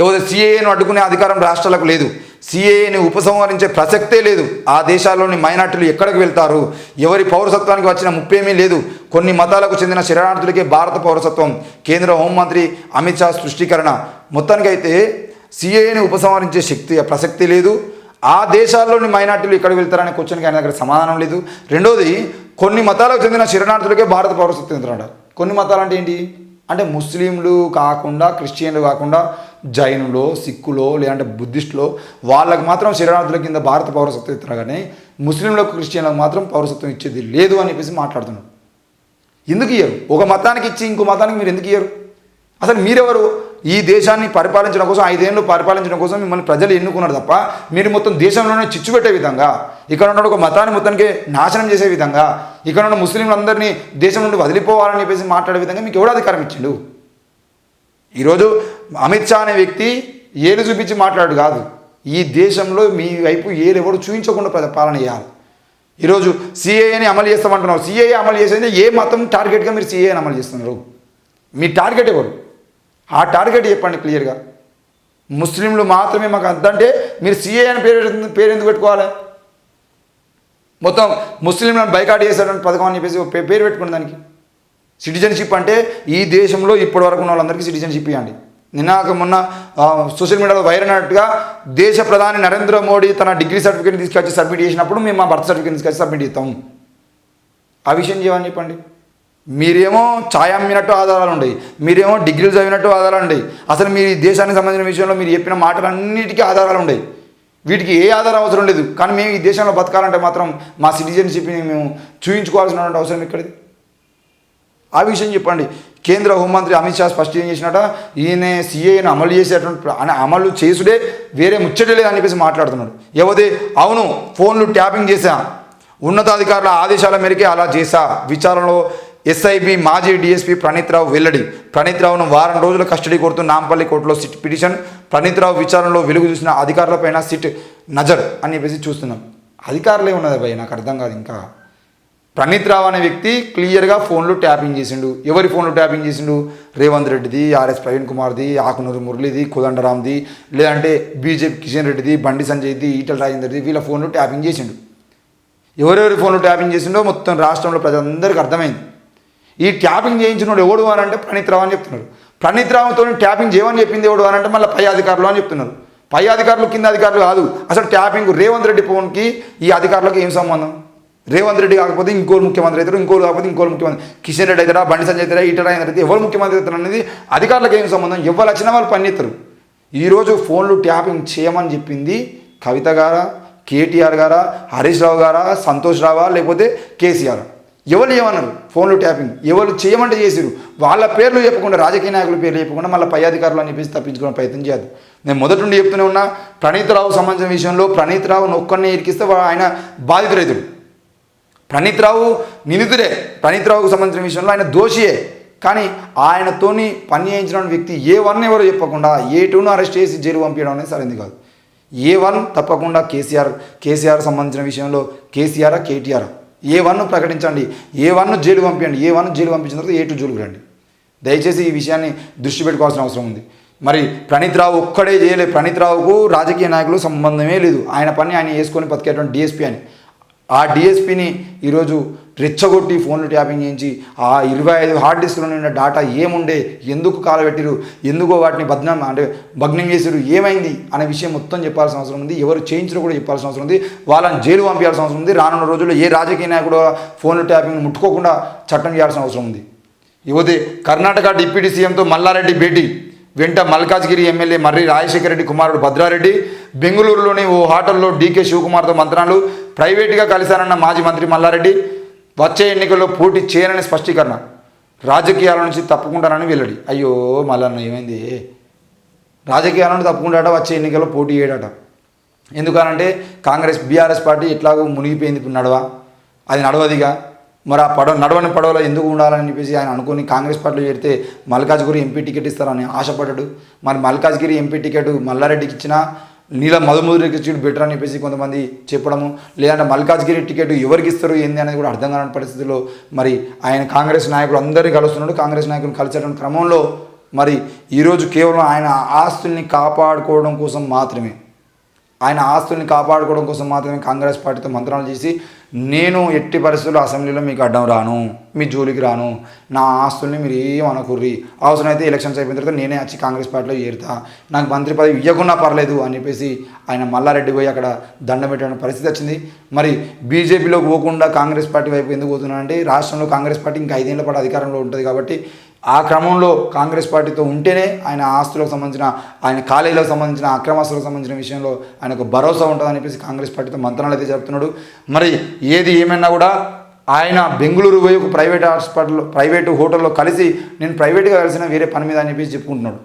ఎవరు సిఏఏను అడ్డుకునే అధికారం రాష్ట్రాలకు లేదు. సిఏఏని ఉపసంహరించే ప్రసక్తే లేదు. ఆ దేశాల్లోని మైనార్టీలు ఎక్కడికి వెళ్తారు? ఎవరి పౌరసత్వానికి వచ్చిన ముప్పేమీ లేదు. కొన్ని మతాలకు చెందిన శరణార్థులకే భారత పౌరసత్వం. కేంద్ర హోంమంత్రి అమిత్ షా స్పష్టీకరణ. మొత్తానికైతే సిఏఏని ఉపసంహరించే ప్రసక్తి లేదు. ఆ దేశాల్లోని మైనార్టీలు ఎక్కడికి వెళ్తారనే క్వశ్చన్కి ఆయన దగ్గర సమాధానం లేదు. రెండోది, కొన్ని మతాలకు చెందిన శరణార్థులకే భారత పౌరసత్వం ఇస్తున్నాడు. కొన్ని మతాలు అంటే ఏంటి అంటే ముస్లింలు కాకుండా, క్రిస్టియన్లు కాకుండా, జైనులో, సిక్కులో, లేదంటే బుద్ధిస్టులో వాళ్ళకి మాత్రం శరణార్థుల కింద భారత పౌరసత్వం ఇస్తున్నారు. కానీ ముస్లింలకు, క్రిస్టియన్లకు మాత్రం పౌరసత్వం ఇచ్చేది లేదు అని చెప్పేసి మాట్లాడుతున్నారు. ఎందుకు ఇయ్యరు? ఒక మతానికి ఇచ్చి ఇంకో మతానికి మీరు ఎందుకు ఇయ్యరు? అసలు మీరెవరు? ఈ దేశాన్ని పరిపాలించడం కోసం, 5 ఏళ్ళు పరిపాలించడం కోసం మిమ్మల్ని ప్రజలు ఎన్నుకున్నారు తప్ప మీరు మొత్తం దేశంలోనే చిచ్చు పెట్టే విధంగా, ఇక్కడ ఉన్న ఒక మతాన్ని మొత్తానికి నాశనం చేసే విధంగా, ఇక్కడ ఉన్న ముస్లింలందరినీ దేశం నుండి వదిలిపోవాలని చెప్పేసి మాట్లాడే విధంగా మీకు ఎవడు అధికారం ఇచ్చిండు? ఈరోజు అమిత్ షా అనే వ్యక్తి ఏలు చూపించి మాట్లాడు కాదు, ఈ దేశంలో మీ వైపు ఏలు ఎవరు చూపించకుండా పాలన చేయాలి. ఈరోజు సిఏఏని అమలు చేస్తామంటున్నారు. సిఏఏ అమలు చేసేది ఏ మతం టార్గెట్గా మీరు సిఏఏని అమలు చేస్తున్నారు? మీ టార్గెట్ ఎవరు? ఆ టార్గెట్ చెప్పండి క్లియర్గా. ముస్లింలు మాత్రమే మాకు అంతంటే మీరు సిఏ అని పేరు ఎందుకు పెట్టుకోవాలి? మొత్తం ముస్లింలను బైకాట్ చేసేటువంటి పథకం అని చెప్పేసి పేరు పెట్టుకుని దానికి. సిటిజన్షిప్ అంటే ఈ దేశంలో ఇప్పటివరకు ఉన్న వాళ్ళందరికీ సిటిజన్షిప్ ఇవ్వండి. మొన్న సోషల్ మీడియాలో వైరల్ అయినట్టుగా దేశ ప్రధాని నరేంద్ర మోడీ తన డిగ్రీ సర్టిఫికేట్ తీసుకొచ్చి సబ్మిట్ చేసినప్పుడు మేము మా బర్త్ సర్టిఫికేట్ తీసుకొచ్చి సబ్మిట్ చేస్తాము. ఆ విషయం చేయమని చెప్పండి. మీరేమో ఛాయ అమ్మినట్టు ఆధారాలు ఉండవు, మీరేమో డిగ్రీలు చదివినట్టు ఆధారాలు ఉండవు. అసలు మీరు ఈ దేశానికి సంబంధించిన విషయంలో మీరు చెప్పిన మాటలన్నిటికీ ఆధారాలు ఉండవు. వీటికి ఏ ఆధారం అవసరం లేదు. కానీ మేము ఈ దేశంలో బతకాలంటే మాత్రం మా సిటిజన్షిప్ని మేము చూపించుకోవాల్సినటువంటి అవసరం ఎక్కడిది? ఆ విషయం చెప్పండి. కేంద్ర హోంమంత్రి అమిత్ షా స్పష్టం చేసినట్ట ఈయన సిఏని అమలు చేసేటువంటి అమలు చేసుడే వేరే ముచ్చటే లేదని చెప్పేసి మాట్లాడుతున్నాడు. ఎవరి అవును ఫోన్లు ట్యాపింగ్ చేశా, ఉన్నతాధికారుల ఆదేశాల మేరకే అలా చేశా. విచారణలో ఎస్ఐబి మాజీ డిఎస్పీ ప్రణీత్ రావు వెల్లడి. ప్రణీత్ రావును వారం రోజుల కస్టడీ కోరుతూ నాంపల్లి కోర్టులో సిట్ పిటిషన్. ప్రణీత్ రావు విచారణలో వెలుగు చూసిన అధికారులపైన సిట్ నజర్ అని చెప్పేసి చూస్తున్నాం. అధికారులే ఉన్నది భయ్, నాకు అర్థం కాదు. ఇంకా ప్రణీత్ రావు అనే వ్యక్తి క్లియర్గా ఫోన్లు ట్యాపింగ్ చేసిండు. ఎవరి ఫోన్లు ట్యాపింగ్ చేసిండు? రేవంత్ రెడ్డిది, ఆర్ఎస్ ప్రవీణ్ కుమార్ది, ఆకునూరు మురళిది, కోదండరామ్ది, లేదంటే బీజేపీ కిషన్ రెడ్డిది, బండి సంజయ్ది, ఈటల రాజేందర్ది, వీళ్ళ ఫోన్లు ట్యాపింగ్ చేసిండు. ఎవరెవరి ఫోన్లు ట్యాపింగ్ చేసిండో మొత్తం రాష్ట్రంలో ప్రజలందరికీ అర్థమైంది. ఈ ట్యాపింగ్ చేయించినోడు ఎవడు అని అంటే ప్రణీత్ రావు అని చెప్తున్నారు. ప్రణీత్ రావుతో ట్యాపింగ్ చేయమని చెప్పింది ఎవడు అని అంటే మళ్ళీ పై అధికారులు అని చెప్తున్నారు. పై అధికారులు కింద అధికారులు కాదు. అసలు ట్యాపింగ్ రేవంత్ రెడ్డి ఫోన్కి ఈ అధికారులకు ఏం సంబంధం? రేవంత్ రెడ్డి కాకపోతే ఇంకోరు ముఖ్యమంత్రి అవుతారు, ఇంకోరు కాకపోతే ఇంకోరు ముఖ్యమంత్రి, కిషన్ రెడ్డి అవుతారా, బండి సంజయ్ అవుతారా, ఈటల రాజేందర్ అయితే ఎవరు ముఖ్యమంత్రి అవుతారు అనేది అధికారులకు ఏం సంబంధం? ఎవరు వచ్చినా వాళ్ళు పనిచేస్తారు. ఈరోజు ఫోన్లు ట్యాపింగ్ చేయమని చెప్పింది కవిత గారా, కేటీఆర్ గారా, హరీష్ రావు గారా, సంతోష్ రావా, లేకపోతే కేసీఆర్? ఎవరు ఏమన్నారు? ఫోన్లు ట్యాపింగ్ ఎవరు చేయమంటే చేసిరు. వాళ్ళ పేర్లు చెప్పకుండా, రాజకీయ నాయకుల పేర్లు చెప్పకుండా మళ్ళీ పై అధికారులు అని చెప్పేసి తప్పించుకునే ప్రయత్నం చేయదు. నేను మొదటి నుండి చెప్తూనే ఉన్నా, ప్రణీత్ రావు సంబంధించిన విషయంలో ప్రణీత్ రావును ఒక్కరిని ఇరికిస్తే ఆయన బాధితురైతుడు. ప్రణీత్ రావు నిందితుడే. ప్రణీత్ రావుకు సంబంధించిన విషయంలో ఆయన దోషియే. కానీ ఆయనతోని పని చేయించిన వ్యక్తి A1 ఎవరో చెప్పకుండా A2ను అరెస్ట్ చేసి జైలు పంపించడం అనేది సరైనది కాదు. A1 తప్పకుండా కేసీఆర్ సంబంధించిన విషయంలో కేసీఆర్ కేటీఆర్ A1ను ప్రకటించండి, A1ను జైలు పంపించండి. A1 జైలు పంపించిన తర్వాత A2 జైలుకు రండి. దయచేసి ఈ విషయాన్ని దృష్టి పెట్టుకోవాల్సిన అవసరం ఉంది. మరి ప్రణీత్ రావు ఒక్కడే చేయలేదు. ప్రణీత్ రావుకు రాజకీయ నాయకులు సంబంధమే లేదు. ఆయన పని ఆయన వేసుకొని బతికేటువంటి డిఎస్పీ అని. ఆ డిఎస్పీని ఈరోజు రెచ్చగొట్టి ఫోన్లు ట్యాపింగ్ చేయించి ఆ 25 హార్డ్ డిస్క్లో ఉన్న డాటా ఏముండే, ఎందుకు కాలబెట్టిరు, ఎందుకో వాటిని భగ్నం చేసిరు, ఏమైంది అనే విషయం మొత్తం చెప్పాల్సిన అవసరం ఉంది. ఎవరు చేయించారో కూడా చెప్పాల్సిన అవసరం ఉంది. వాళ్ళని జైలు పంపించాల్సిన అవసరం ఉంది. రానున్న రోజుల్లో ఏ రాజకీయ నాయకుడు ఫోన్లు ట్యాపింగ్ ముట్టుకోకుండా చట్టం చేయాల్సిన అవసరం ఉంది. యువతి కర్ణాటక డిప్యూటీ సీఎంతో మల్లారెడ్డి భేటీ. వెంట మల్కాజ్గిరి ఎమ్మెల్యే మర్రి రాజశేఖర రెడ్డి కుమారుడు భద్రారెడ్డి. బెంగళూరులోని ఓ హోటల్లో డీకే శివకుమార్తో మంత్రాలు. ప్రైవేటుగా కలిశానన్న మాజీ మంత్రి మల్లారెడ్డి. వచ్చే ఎన్నికల్లో పోటీ చేయనని స్పష్టీకరణ. రాజకీయాల నుంచి తప్పుకుంటానని వెల్లడి. అయ్యో మల్లన్న ఏమైంది? రాజకీయాల నుండి తప్పుకుంటాట, వచ్చే ఎన్నికల్లో పోటీ చేయడట. ఎందుకనంటే బీఆర్ఎస్ పార్టీ ఎట్లాగో మునిగిపోయింది. ఇప్పుడు అది నడవదిగా. మరి ఆ నడవని పడవలో ఎందుకు ఉండాలని చెప్పేసి ఆయన అనుకుని కాంగ్రెస్ పార్టీలో చేరితే మల్కాజ్గిరి ఎంపీ టికెట్ ఇస్తారని ఆశపడ్డాడు. మరి మల్కాజ్గిరి ఎంపీ టికెట్ మల్లారెడ్డికి ఇచ్చినా నీళ్ళ మధుమధురికి ఇచ్చి బెటర్ అని చెప్పేసి కొంతమంది చెప్పడము, లేదంటే మల్కాజ్గిరి టికెట్ ఎవరికి ఇస్తారు ఏంది అనేది కూడా అర్థం కాని పరిస్థితుల్లో మరి ఆయన కాంగ్రెస్ నాయకులు అందరినీ కలుస్తున్నాడు. కాంగ్రెస్ నాయకులను కలిసేటువంటి క్రమంలో మరి ఈరోజు కేవలం ఆయన ఆస్తుల్ని కాపాడుకోవడం కోసం మాత్రమే కాంగ్రెస్ పార్టీతో మంత్రాలు చేసి నేను ఎట్టి పరిస్థితుల్లో అసెంబ్లీలో మీకు అడ్డం రాను, మీ జోలికి రాను, నా ఆస్తుల్ని మీరు ఏం అనుకుర్రి, అవసరమైతే ఎలక్షన్స్ అయిపోయిన తర్వాత నేనే వచ్చి కాంగ్రెస్ పార్టీలో చేరుతా, నాకు మంత్రి పదవి ఇవ్వకున్నా పర్లేదు అని చెప్పేసి ఆయన మల్లారెడ్డి పోయి అక్కడ దండం పెట్టిన పరిస్థితి వచ్చింది. మరి బీజేపీలోకి పోకుండా కాంగ్రెస్ పార్టీ వైపు ఎందుకు పోతున్నానంటే రాష్ట్రంలో కాంగ్రెస్ పార్టీ ఇంకా 5 ఏళ్ల పాటు అధికారంలో ఉంటుంది కాబట్టి ఆ క్రమంలో కాంగ్రెస్ పార్టీతో ఉంటేనే ఆయన ఆస్తులకు సంబంధించిన, ఆయన కాలేజీలకు సంబంధించిన, అక్రమాస్తులకు సంబంధించిన విషయంలో ఆయనకు భరోసా ఉంటుందని చెప్పేసి కాంగ్రెస్ పార్టీతో మంత్రాలు అయితే జరుపుతున్నాడు. మరి ఏది ఏమైనా కూడా ఆయన బెంగళూరు పోయి ఒక ప్రైవేటు హోటల్లో కలిసి నేను ప్రైవేట్గా కలిసిన వేరే పని మీద అని చెప్పేసి చెప్పుకుంటున్నాడు.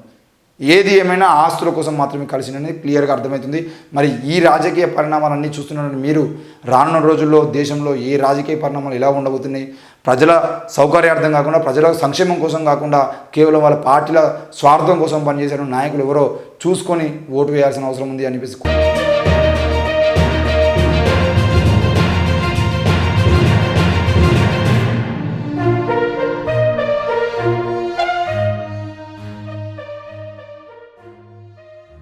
ఏది ఏమైనా ఆస్తుల కోసం మాత్రమే కలిసినది క్లియర్గా అర్థమవుతుంది. మరి ఈ రాజకీయ పరిణామాలన్నీ చూస్తున్న మీరు రానున్న రోజుల్లో దేశంలో ఏ రాజకీయ పరిణామాలు ఎలా ఉండబోతున్నాయి, ప్రజల సౌకర్యార్థం కాకుండా, ప్రజల సంక్షేమం కోసం కాకుండా కేవలం వాళ్ళ పార్టీల స్వార్థం కోసం పనిచేసే నాయకులు ఎవరో చూసుకొని ఓటు వేయాల్సిన అవసరం ఉంది అనిపిస్తుంది.